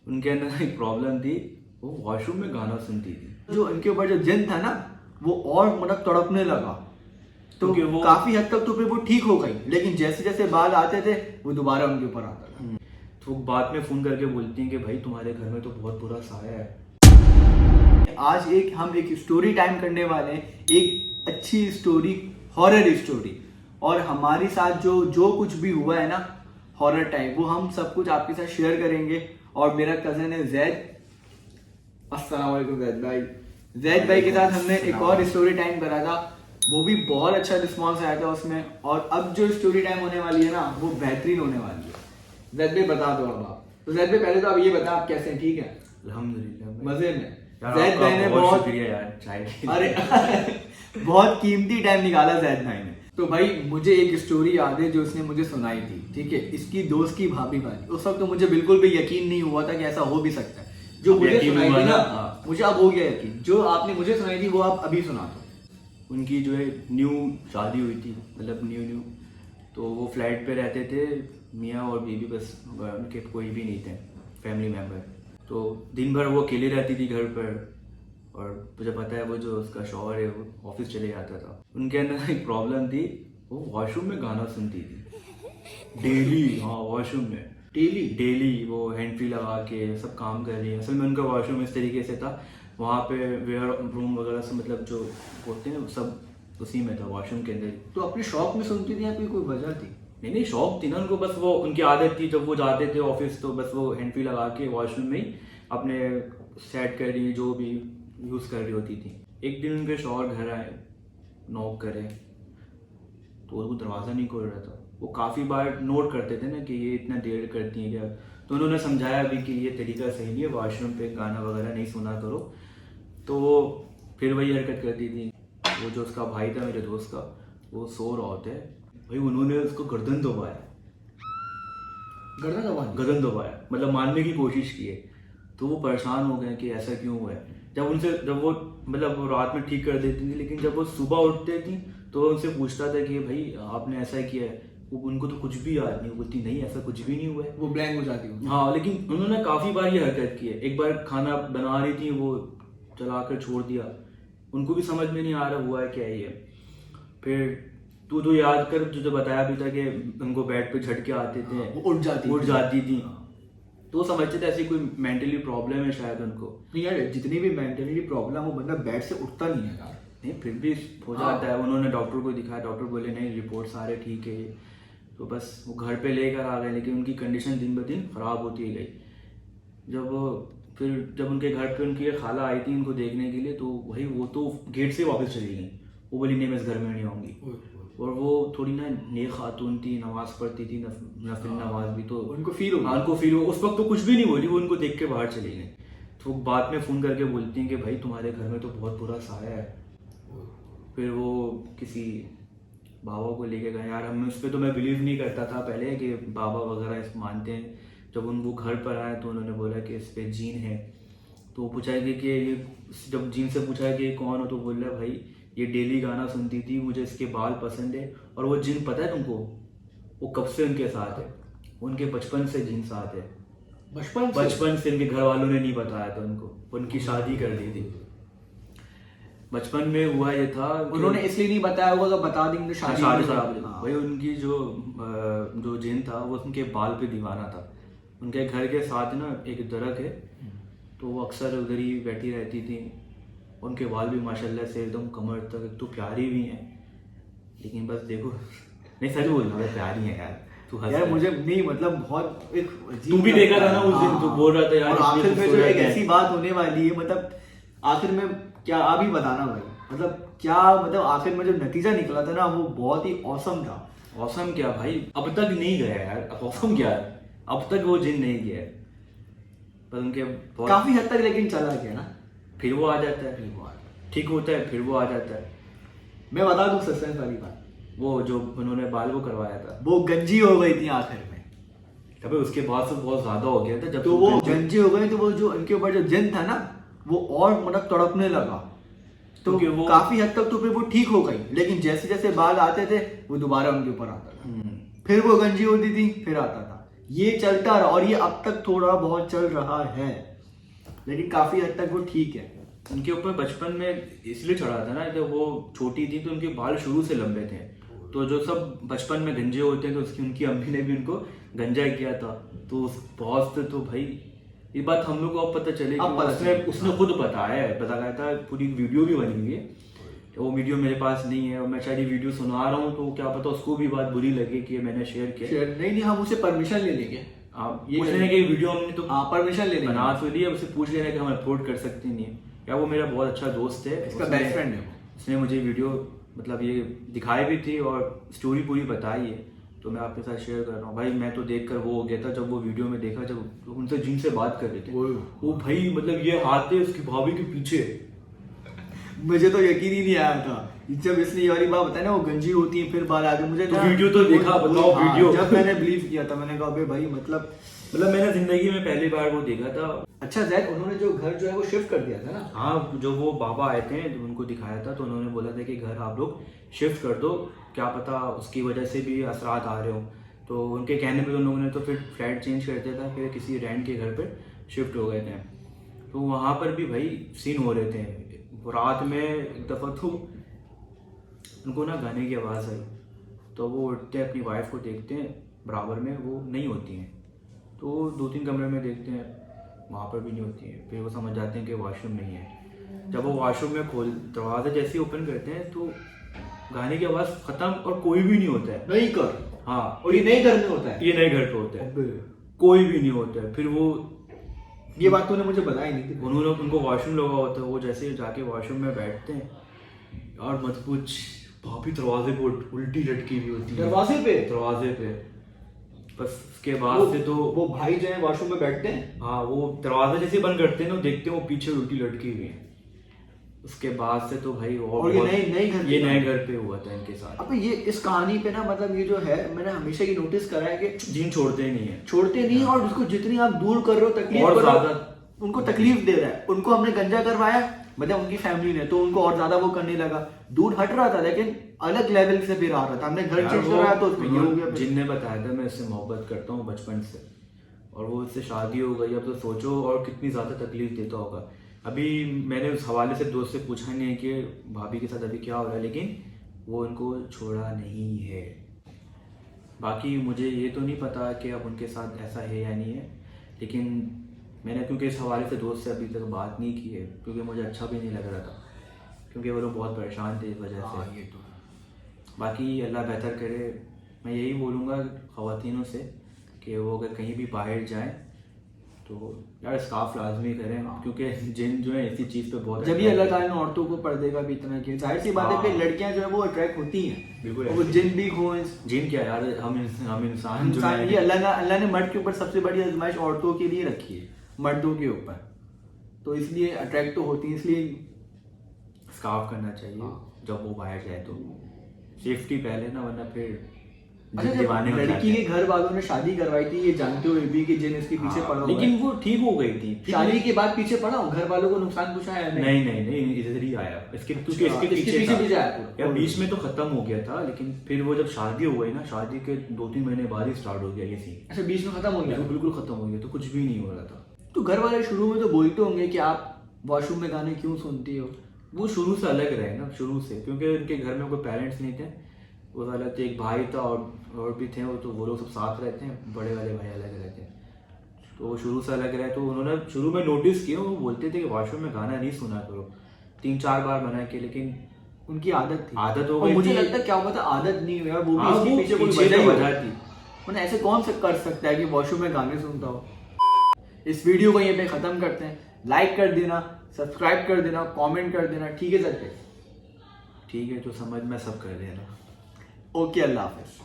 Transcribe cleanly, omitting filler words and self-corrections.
उनके अंदर एक प्रॉब्लम थी, वो वॉशरूम में गाना सुनती थी। जो इनके ऊपर जो जिन था ना वो और मतलब तड़पने लगा, तो क्योंकि काफी हद तक तो फिर वो ठीक हो गई, लेकिन जैसे जैसे बाल आते थे वो दोबारा उनके ऊपर आता था। तो बाद में फोन करके बोलती हैं कि भाई तुम्हारे घर में तो बहुत बुरा साया है। आज हम एक स्टोरी टाइम करने वाले हैं, एक अच्छी स्टोरी, हॉरर स्टोरी। और हमारे साथ जो जो कुछ भी हुआ है ना हॉरर टाइप, वो हम सब कुछ आपके साथ शेयर करेंगे। और मेरा कजन है जैद। अस्सलाम वालेकुम जैद भाई। जैद भाई के साथ हमने एक और स्टोरी टाइम करा था, वो भी बहुत अच्छा रिस्पॉन्स आया था उसमें। और अब जो स्टोरी टाइम होने वाली है ना वो बेहतरीन होने वाली है। जैद भाई बता दो अब आप। तो जैद भाई पहले तो आप ये बता आप कैसे हैं, ठीक है? अल्हम्दुलिल्लाह मजे में। यार, जैद भाई ने बहुत शुक्रिया यार चाय के लिए। अरे बहुत कीमती टाइम निकाला जैद भाई ने। तो भाई मुझे एक स्टोरी याद है जो उसने मुझे सुनाई थी, ठीक है? इसकी दोस्त की भाभी वाली। उस वक्त तो मुझे बिल्कुल भी यकीन नहीं हुआ था कि ऐसा हो भी सकता है। जो अब मुझे यकीन सुनाई हुआ थी ना, ना? मुझे अब हो गया यकीन। जो आपने मुझे सुनाई थी वो आप अभी सुना दो। उनकी जो है न्यू शादी हुई थी, मतलब न्यू तो वो फ्लैट पे रहते थे, मियाँ और बीवी, बस उनके कोई भी नहीं थे फैमिली मेम्बर। तो दिन भर वो अकेली रहती थी घर पर, और मुझे पता है वो जो उसका शौहर है वो ऑफिस चले जाता था। उनके अंदर एक प्रॉब्लम थी, वो वॉशरूम में गाना सुनती थी डेली। हाँ, वॉशरूम में डेली डेली वो हैंड फ्री लगा के सब काम कर रही है। असल में उनका वॉशरूम इस तरीके से था, वहाँ पे वेयर रूम वगैरह से मतलब जो होते हैं सब उसी में था, वॉशरूम के अंदर ही। तो अपने शौक में सुनती थी या कोई वजह थी? नहीं नहीं, शौक थी ना उनको, बस वो उनकी आदत थी, जब वो जाते थे ऑफिस तो बस वो हैंड फ्री लगा के वॉशरूम में ही अपने सेट कर रही, जो भी यूज़ कर रही होती थी। एक दिन उनके शौहर घर आए, नॉक करे, तो वो दरवाज़ा नहीं खोल रहा था। वो काफ़ी बार नोट करते थे ना कि ये इतना देर करती है क्या, तो उन्होंने समझाया भी कि ये तरीका सही नहीं है, वॉशरूम पे गाना वगैरह नहीं सुना करो। तो वो फिर वही हरकत करती थी। वो जो उसका भाई था मेरे दोस्त का, वो सो रहा होता है, भाई उन्होंने उसको गर्दन दबाया। गर्दन दबाया मतलब मारने की कोशिश की है। तो वो परेशान हो गए कि ऐसा क्यों हुआ है। जब वो मतलब वो रात में ठीक कर देती थी, लेकिन जब वो सुबह उठते थी तो वो उनसे पूछता था कि भाई आपने ऐसा किया है, वो उनको तो कुछ भी याद नहीं। वो बोलती नहीं ऐसा कुछ भी नहीं हुआ है। वो ब्लैंक हो जाती हूँ। हाँ, लेकिन उन्होंने काफ़ी बार ये हरकत की है। एक बार खाना बना रही थी, वो चलाकर छोड़ दिया, उनको भी समझ में नहीं आ रहा हुआ है क्या ये। फिर तू तो याद कर, तुझे बताया भी था कि उनको बेड पे झटके आते थे, वो उठ जाती थी। तो वो समझते थे ऐसी कोई मेंटली प्रॉब्लम है शायद उनको। नहीं यार, जितनी भी मेंटली प्रॉब्लम, वो बंदा बेड से उठता नहीं है यार। नहीं, फिर भी हो जाता है। उन्होंने डॉक्टर को दिखाया, डॉक्टर बोले नहीं रिपोर्ट सारे ठीक है। तो बस वो घर पे लेकर आ गए, लेकिन उनकी कंडीशन दिन ब दिन ख़राब होती गई। जब उनके घर पे उनकी एक खाला आई थी उनको देखने के लिए, तो वही वो तो गेट से वापस चली गई। वो बोली नहीं मैं इस घर में नहीं आऊँगी। और वो थोड़ी ना नेक खातून थी, नमाज पढ़ती थी, नफिल नमाज भी। तो उनको फील हो, हाँ उनको फील हो। उस वक्त तो कुछ भी नहीं बोली, वो उनको देख के बाहर चली गई। तो बाद में फ़ोन करके बोलती हैं कि भाई तुम्हारे घर में तो बहुत बुरा साया है। फिर वो किसी बाबा को लेके गए। यार हम उस पर तो मैं बिलीव नहीं करता था पहले कि बाबा वगैरह इस मानते हैं। जब वो घर पर आए तो उन्होंने बोला कि इस पे जीन है। तो पूछा कि ये, जब जीन से पूछा कि ये कौन हो, तो बोल रहा भाई ये डेली गाना सुनती थी, मुझे इसके बाल पसंद है। और वो जिन पता है तुमको, वो कब से उनके साथ है, उनके बचपन से जिन साथ है। बचपन से उनके घर वालों ने नहीं बताया था उनको, उनकी शादी कर दी थी। बचपन में हुआ ये था, उन्होंने इसलिए नहीं बताया होगा तो बता देंगे शादी खराब। हाँ। भाई उनकी जो जिन था वो उनके बाल पे दीवाना था। उनके घर के साथ ना एक दरख्त है, तो वो अक्सर उधर ही बैठी रहती थी। उनके बाल भी माशाल्लाह से एकदम कमर तक, तो प्यारी भी हैं। लेकिन बस देखो, नहीं सच बोल रहा, प्यारी है यार। तू हंस यार मुझे नहीं, मतलब बहुत एक तू भी देखा था ना उस दिन, तू बोल रहा था यार। और आखिर में जो एक ऐसी बात होने वाली है, मतलब आखिर में क्या आप ही बताना भाई, मतलब क्या, मतलब आखिर में जो नतीजा निकला था ना वो बहुत ही औसम था। औसम क्या भाई, अब तक नहीं गया यार। औसम क्या है, अब तक वो जिन नहीं गया है। पर उनके काफी हद तक लेकिन चला गया ना। फिर वो आ जाता है, ठीक होता है, फिर वो आ जाता है। मैं बता दूं सस्पेंस वाली बात, वो जो उन्होंने बाल को करवाया था, वो गंजी हो गई थी आखिर में। तभी उसके बाद से बहुत ज्यादा हो गया था। जब तो वो गंजी हो गई तो वो जो उनके ऊपर जो जिन था ना वो और मतलब तड़पने लगा। तो वो काफी हद तक तो फिर वो ठीक हो गई, लेकिन जैसे जैसे बाल आते थे वो दोबारा उनके ऊपर आता था। फिर वो गंजी होती थी, फिर आता था। ये चलता रहा और ये अब तक थोड़ा बहुत चल रहा है, लेकिन काफी हद तक वो ठीक है। उनके ऊपर बचपन में इसलिए चढ़ा था ना, जब वो छोटी थी तो उनके बाल शुरू से लंबे थे, तो जो सब बचपन में गंजे होते हैं तो उसकी उनकी अम्मी ने भी उनको गंजा किया था, तो उस बॉस से तो भाई ये बात हम लोग को अब पता चले अब पता चले। उसने खुद बताया था, पूरी वीडियो भी बनी हुई है। वो वीडियो मेरे पास नहीं है और मैं शायद ये वीडियो सुना रहा हूँ तो क्या पता उसको भी बात बुरी लगे कि मैंने शेयर किया। नहीं हम उसे परमिशन ले लेंगे, आप ये कहने की वीडियो हमने तो परमिशन ले लेंगे, बना तो लिया, उसे पूछ लेना कि हम अपलोड कर सकते नहीं है या। वो मेरा बहुत अच्छा दोस्त है, इसका बेस्ट फ्रेंड है, उसने मुझे वीडियो मतलब ये दिखाई भी थी और स्टोरी पूरी बताई है, तो मैं आपके साथ शेयर कर रहा हूँ। भाई मैं तो देखकर वो हो गया था जब वो वीडियो में देखा, जब उनसे जिनसे बात कर रहे थे वो भाई मतलब ये हाथ है उसकी भाभी के पीछे। मुझे तो यकीन ही नहीं आया था जब इसने ये वाली बात बताई ना, वो गंजी होती है फिर बाल आगे, मुझे तो वीडियो तो देखा, बताओ वीडियो। जब मैंने बिलीव किया था मैंने कहा अबे भाई मतलब मैंने जिंदगी में पहली बार वो देखा था। अच्छा जैक, उन्होंने जो घर जो है वो शिफ्ट कर दिया था ना? हाँ, जो वो बाबा आए थे तो उनको दिखाया था, तो उन्होंने बोला था कि घर आप लोग शिफ्ट कर दो, क्या पता उसकी वजह से भी असरात आ रहे हो। तो उनके कहने पे उन लोगों ने तो फिर फ्लैट चेंज कर दिया था, फिर किसी रेंट के घर पे शिफ्ट हो गए थे। तो वहाँ पर भी भाई सीन हो रहे थे। रात में एक दफ़ा तो उनको ना गाने की आवाज़ आई, तो वो उठते अपनी वाइफ को देखते हैं, बराबर में वो नहीं होती हैं, तो 2-3 कमरे में देखते हैं, वहाँ पर भी नहीं होती है। फिर वो समझ जाते हैं कि वॉशरूम नहीं है। जब वो वॉशरूम में दरवाज़ा जैसे ही ओपन करते हैं तो गाने की आवाज़ ख़त्म और कोई भी नहीं होता है। नहीं कर, हाँ, और ये नए घर में होता है, ये नए घर पे होता है, कोई भी नहीं होता है। फिर वो ये बात तूने मुझे बताई नहीं थी। उन्होंने उनको वॉशरूम लगा होता है, वो जैसे जाके वॉशरूम में बैठते हैं और मत पूछ, भाभी दरवाजे पे उल्टी लटकी हुई होती है, दरवाजे पे। बस उसके बाद से तो वो भाई जो है वॉशरूम में बैठते हैं, हाँ, वो दरवाजा जैसे बंद करते हैं ना, देखते हैं वो पीछे उल्टी लटकी हुई है। उसके बाद से तो भाई और ये नए घर पे हुआ था इनके साथ। अब ये इस कहानी पे ना मतलब ये जो है मैंने हमेशा ये नोटिस करा है कि जिन छोड़ते ही नहीं है, और उसको जितनी आप दूर कर रहे हो तकलीफ और करो, ज्यादा उनको तकलीफ दे रहा है। उनको हमने गंजा करवाया मतलब उनकी फैमिली ने, तो उनको और ज्यादा वो करने लगा, दूर हट रहा था लेकिन अलग लेवल से फिर आ रहा था। हमने घर चेंज कराया तो उसमें ये हो गया। जिनने बताया था मैं इससे मोहब्बत करता हूँ बचपन से, और वो इससे शादी हो गई। अब तो सोचो और कितनी ज्यादा तकलीफ देता होगा। अभी मैंने उस हवाले से दोस्त से पूछा नहीं है कि भाभी के साथ अभी क्या हो रहा है, लेकिन वो उनको छोड़ा नहीं है। बाकी मुझे ये तो नहीं पता कि अब उनके साथ ऐसा है या नहीं है, लेकिन मैंने क्योंकि इस हवाले से दोस्त से अभी तक बात नहीं की है, क्योंकि मुझे अच्छा भी नहीं लग रहा था, क्योंकि वो लोग बहुत परेशान थे इस वजह से। ये तो बाकी अल्लाह बेहतर करे। मैं यही बोलूँगा ख़वातीनों से कि वो अगर कहीं भी बाहर जाएं तो यार स्कार्फ लाजमी करें, क्योंकि जिन जो है इसी चीज़ पे बहुत जब ये अल्लाह ताला ने औरतों को पर्दे का भी इतना किया, जाहिर सी बात है कि लड़कियां जो है वो अट्रैक्ट होती हैं। बिल्कुल, वो जिन भी हो, जिन क्या यार, हम इंसान जो है, ये अल्लाह ने मर्द के ऊपर सबसे बड़ी आजमाइश औरतों के लिए रखी है, मर्दों के ऊपर, तो इसलिए अट्रैक्ट तो होती है, इसलिए स्कार्फ करना चाहिए जब वो बाहर जाए तो। सेफ्टी पहले ना, वरना फिर अच्छा, जब लड़की के घर वालों ने शादी करवाई थी ये जानते हुए भी कि जिन इसके पीछे पड़ा हुआ है, लेकिन वो ठीक हो गई थी। शादी के बाद पीछे पड़ा हूँ, घर वालों को नुकसान पहुंचाया नहीं, इधर ही आया इसके पीछे आया या बीच में तो खत्म हो गया था, लेकिन फिर वो जब शादी हो गई ना, शादी के 2-3 महीने बाद ही स्टार्ट हो गया ये सीन। अच्छा, बीच में खत्म हो गया? बिल्कुल खत्म हो गया, तो कुछ भी नहीं हो रहा था। तो घर वाले शुरू में तो बोलते होंगे कि आप वॉशरूम में गाने क्यों सुनती हो? वो शुरू से अलग रहे ना, शुरू से, क्योंकि उनके घर में कोई पेरेंट्स नहीं थे, वो अलग थे। एक भाई था और भी थे, वो तो वो लोग सब साथ रहते हैं, बड़े वाले भाई अलग रहते हैं, तो वो शुरू से अलग रहे। तो उन्होंने शुरू में नोटिस किया, वो बोलते थे कि वॉशरूम में गाना नहीं सुना करो, 3-4 बार मना किया, लेकिन उनकी आदत थी, आदत हो गई। मुझे लगता है क्या हुआ था, आदत नहीं हुई, वो भी इसके पीछे कोई वजह थी। मैंने ऐसे कौन सा कर सकता है कि वॉशरूम में गाने सुनता हो। इस वीडियो को यहीं पे खत्म करते हैं। लाइक कर देना, सब्सक्राइब कर देना, कमेंट कर देना, ठीक है सर? ठीक है, जो समझ में सब कर देना। ओके, अल्लाह हाफिज।